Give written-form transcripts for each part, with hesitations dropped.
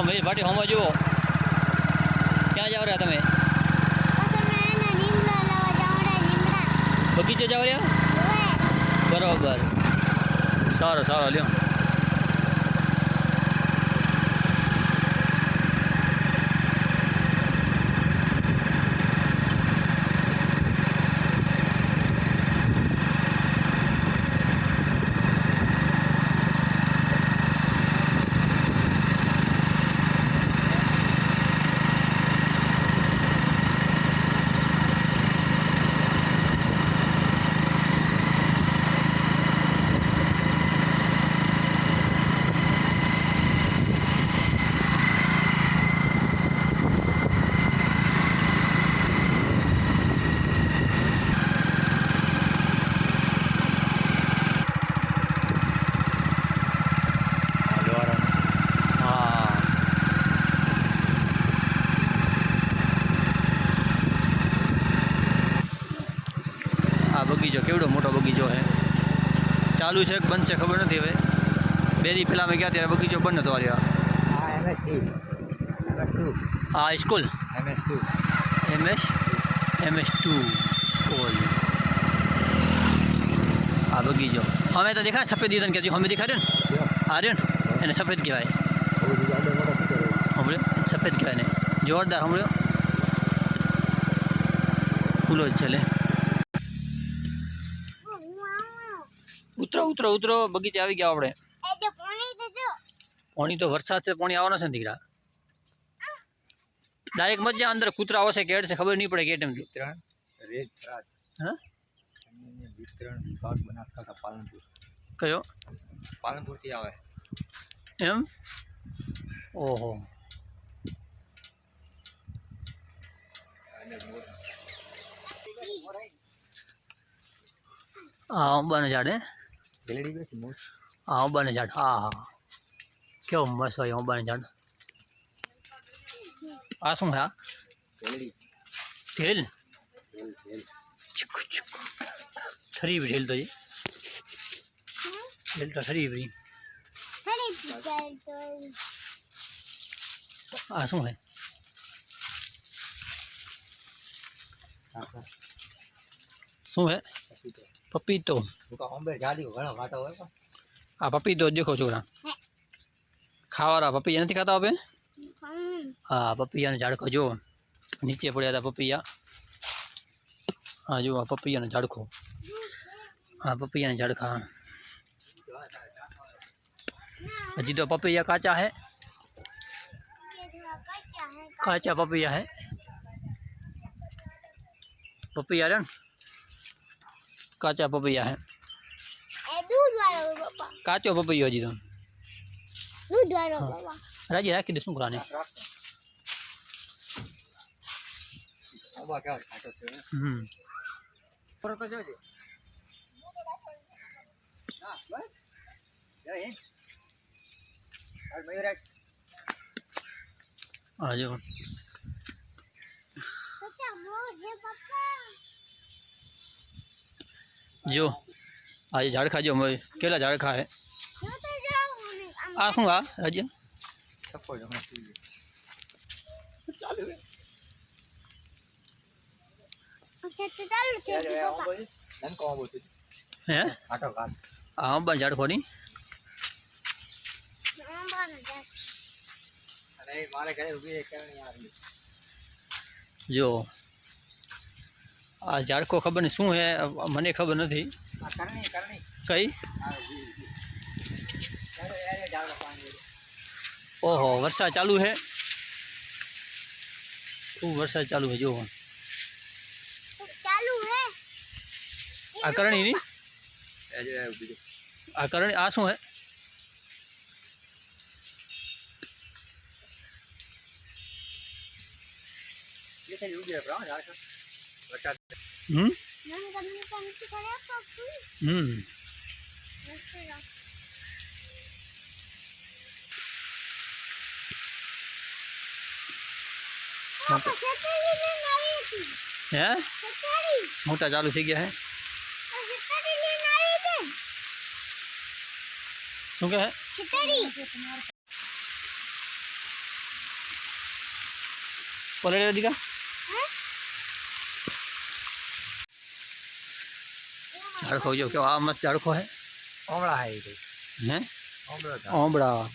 જો મયુર ભાટી હોમો જુઓ ક્યાં જાવ રહ્યા તમે બગીચે જાવ રહ્યા બરોબર સારો સારો લ્યો बगीचो केवड़ो मोटो बगीचो है चालू है बंद है खबर नहीं हमें बे दी पहला में क्या तेरा बगीचो बंद तो आ हाँ स्कूल MS2 स्कूल हाँ बगीचो हमें तो देखा सफेद ईदन क्या हमें दिखा रहे आ रहे हैं सफेद कहवाय हमरे सफेद कहवाय जोरदार हमरे खुलो चले उतरो उतरो उतरो बगीचे आ गया अपने पानी तो वरसाद से पानी आवानो छे दीकरा डायरेक्ट मत जा अंदर कूतरा आवशे केड से खबर नहीं पड़े केटम वितरण रेत खराज हां वितरण विभाग बनासकांठा पालनपुर कयो पालनपुर थी आवे एम ओहो हाँ बने झाड़े हाँ बने झाड़ हाँ हाँ क्यों मस्त हो बने झाड़ आ शू है ढेल ठरी भी ढेल तो जी ढेल तो ठरी भी आ शू है शू है पपीतो आ पपीतो देखो छोरा खावा पपैया नहीं खाता अब हाँ पपैया झाड़को जो नीचे पड़ा था पपैया हाँ जो पपैया झाड़को हाँ पपैया झाड़का हजी तो पपैया काचा है काचा पपैया है पपैया रे काचा पपैया है काचो पपैया हजी तो राजी राखी दे शू कराने जो जो आज झाड़ खा जो केला झाड़ खा है आ शू आ राजी हाँ बन झाड़ खोनी जो आ झाड़ को खबर नहीं शू है मने खबर नहीं कई ओहो वरसाद चालू है खूब वरसाद चालू है जो आ करणी नहीं आ करणी आ शू है है मोटा चालू थी गया है शू क्या है પલળે દીકા ઝાડખો જો કેવો આ મસ્ત ઝાડખો હે ઓમળા હે હે ઓમળા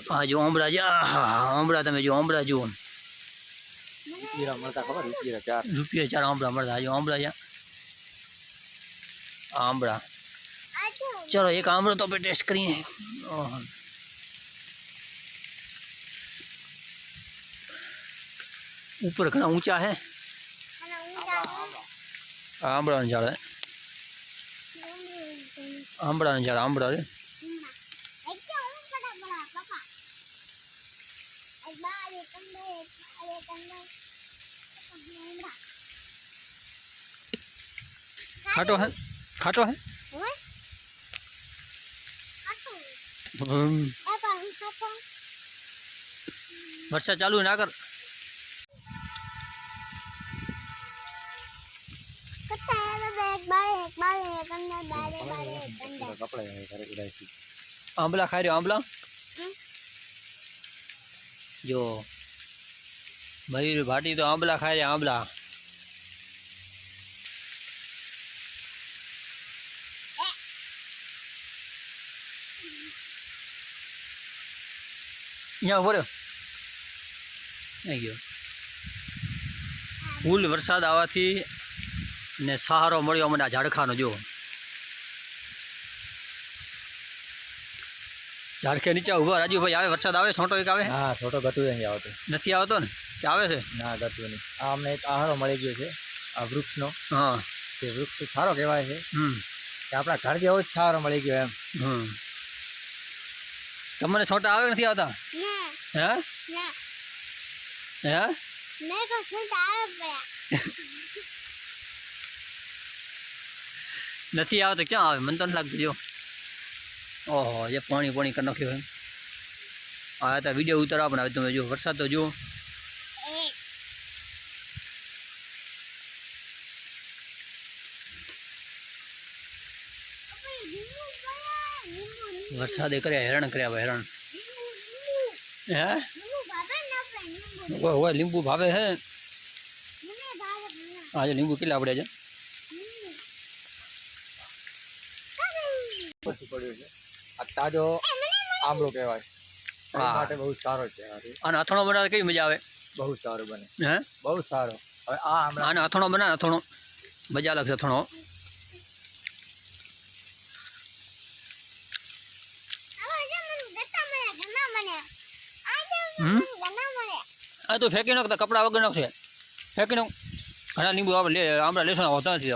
હા જો ઓમળા છે ઓમળા તમે જો ઓમળા જુઓ મળતા ખબર રૂપિયા 4 આંબળા મળતા જો આંબળા છે આંબળા चलो एक आमड़ो तो पे टेस्ट करिए ऊपर घना ऊंचा है आंबड़ा ने झाड़ है आंबड़ा ने झाड़ आंबड़ा है खाटो है खाटो है वर्षा चालू है ना कर आंबला खा रहे हो आंबला जो मयूर भाटी तो आंबला खा रहे आंबला यहाँ उभो રહ્યો નહીં ગયો ફૂલ વરસાદ આવવાથી ને સહારો મળ્યો મને આ ઝાડખાનો જો ઝાડખે નીચે ઉભા રાજુભાઈ આવે વરસાદ આવે છોટો એક આવે હા છોટો ગતું નહીં આવતો નથી આવતો ને કે આવે છે ના ગતું નહીં આ અમને એક આહારો મળી ગયો છે આ વૃક્ષનો હા તે વૃક્ષ સારો કહેવાય છે કે આપણા ઘર જેવો જ સારો મળી ગયો એમ તમને છોટા આવે નથી આવતા હે હે નથી આવતા ક્યાં આવે મને તો નથી લાગતું જો ઓહો એ પાણી પાણી કરી નાખ્યું એમ આ તો વિડીયો ઉતારવા પણ આવે તમે જો વરસાદ તો જુઓ વરસાદે કર્યા હેરાન કર્યા હેરાન હે હોય લીંબુ ભાવે હે આજે લીંબુ કેટલા પડ્યા છે પડ્યું છે આ તાજો આંબળો કહેવાય માટે બહુ સારો છે અને અથાણો બનાવે કેવી મજા આવે બહુ સારું બને હે બહુ સારો હવે આ આંબળા આને અથાણો બનાવે અથાણો મજા લાગશે અથાણો આ તો ફેંકી નાખતા કપડા વગર નાખશે ફેંકી નાખ ઘણા લીંબુ આપણે આંબળા લેશો હોતા નથી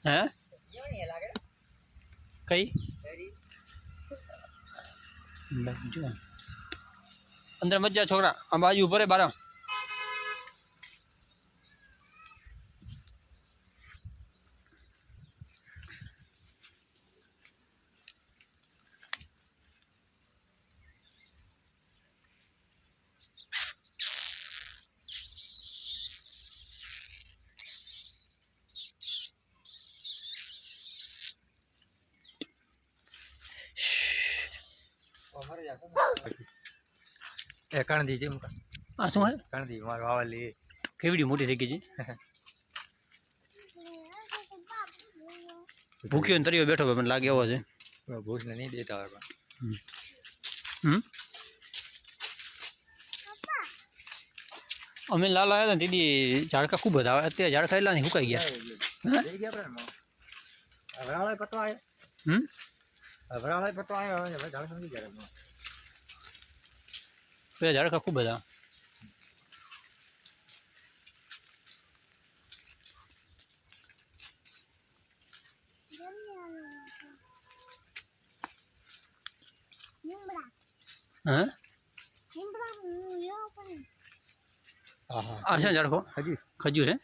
હે કઈ અંદર મજા છોકરા આ બાજુ ભરે બારા એ કણદી જેમ આ શું હે કણદી મારો વાવલી કેવડી મોટી થઈ ગઈ છે ભૂખ્યો ને તરીયો બેઠો મને લાગે એવો છે ભૂખને નહીં દેતા હોય અમે લાલ આવ્યા હતા દીદી ઝાડકા ખૂબ બધા આવે અત્યારે ઝાડકા એટલા નહીં સુકાઈ ગયા વરાળા પતો આવ્યો વરાળા પતો આવ્યો ઝાડકા નથી ગયા પેલા ઝાડકા ખૂબ બધા હા આ છે ઝાડખો ખજૂર હે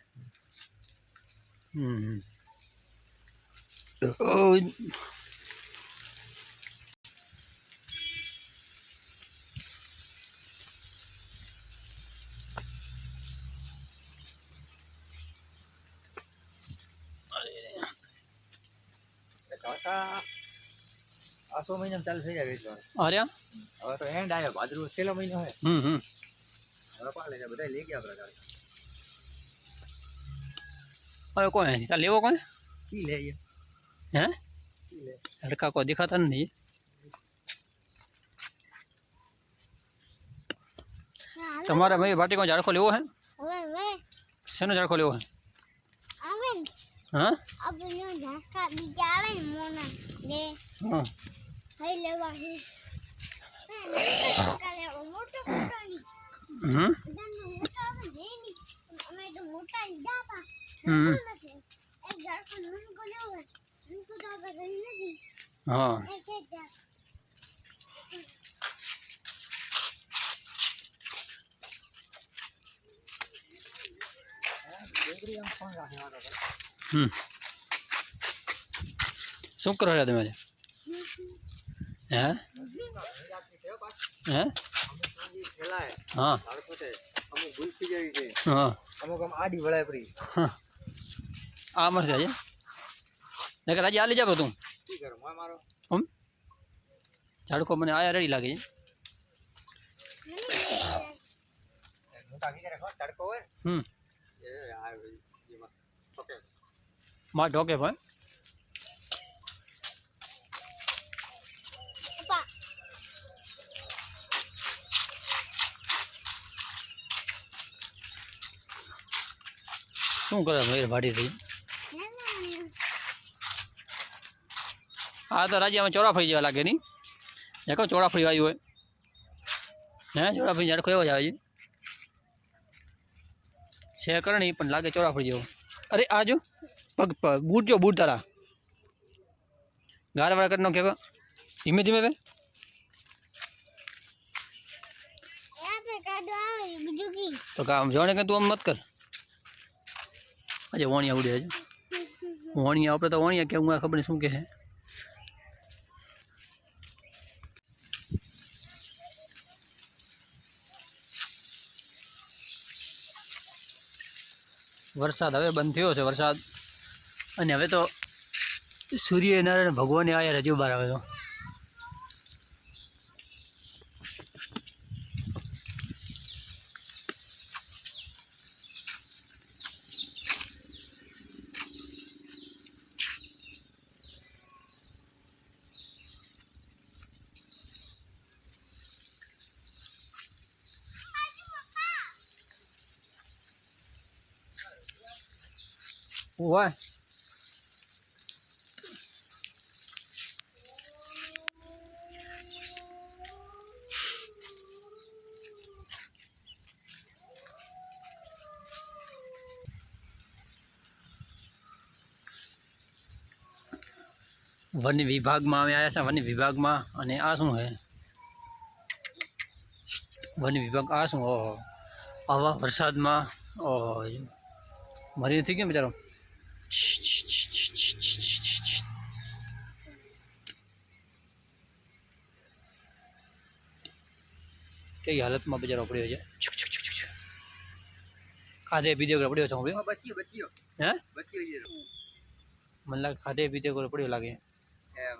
કાકા આસો મહિનામાં ચાલુ થઈ જાય વેચવાનું. અરે હવે તો એન્ડ આવ્યો, ભાદરવો છેલ્લો મહિનો હોય. હમ હવે કોણ લઈને બધા લઈ ગયા આપણા કાકા. હવે કોણ તાર લેવો કોણ કી લે એ? હે કી લે? લડકા કોઈ દેખાતા નથી. તમારે ભાઈ ભાટી કોઈ ઝાડખો લેવો હે? શેનો ઝાડખો લેવો હે? હા હા શું કરો રહ્યા તમે? હે હે હા હા અમુક આમ આડી વળાય પડી. આ મળશે આજે નકર આજે આલી જાવ તું શું કરું મારો ઝાડખો મને આયા રેડી લાગે છે. મોટા વિચારે તડકો હોય એ આ એમાં ઓકે માં ઢોકે ભાઈ શું કરે ભાઈ ભાડી થઈ? હા તો રાજ્યમાં ચોરાફળી જેવા લાગે નહીં? દેખો ચોરાફળી આવ્યું હોય હે ચોરાફળી ઝાડખો એવો જ આવે છે કરણી પણ લાગે ચોરાફળી જેવો. અરે આ જો પગ બૂટ જો બૂટ તારા ગારવાળા કરી નો કેવા ધીમે ધીમે ભાઈ તો કામ જોણે કે તું આમ મત કર. આજે વણિયા ઉડે છે વણિયા આપણે તો વણિયા કે હું ખબર નહીં શું કે છે. વરસાદ હવે બંધ થયો છે વરસાદ અને હવે તો સૂર્યનારાયણ ભગવાને આયા રજૂ બહાર આવે તો વાહ વન વિભાગમાં અમે આવ્યા છે વન વિભાગમાં અને આ શું છે વન વિભાગ આ શું ઓહો આવા વરસાદમાં ઓહો મરી નથી કેમ બિચારો કઈ હાલતમાં બિચારો પડ્યો છે ખાધે પીધે પડ્યો છે બચ્યો હે બચ્યો મને લાગે ખાધે પીધે પડ્યો લાગે એમ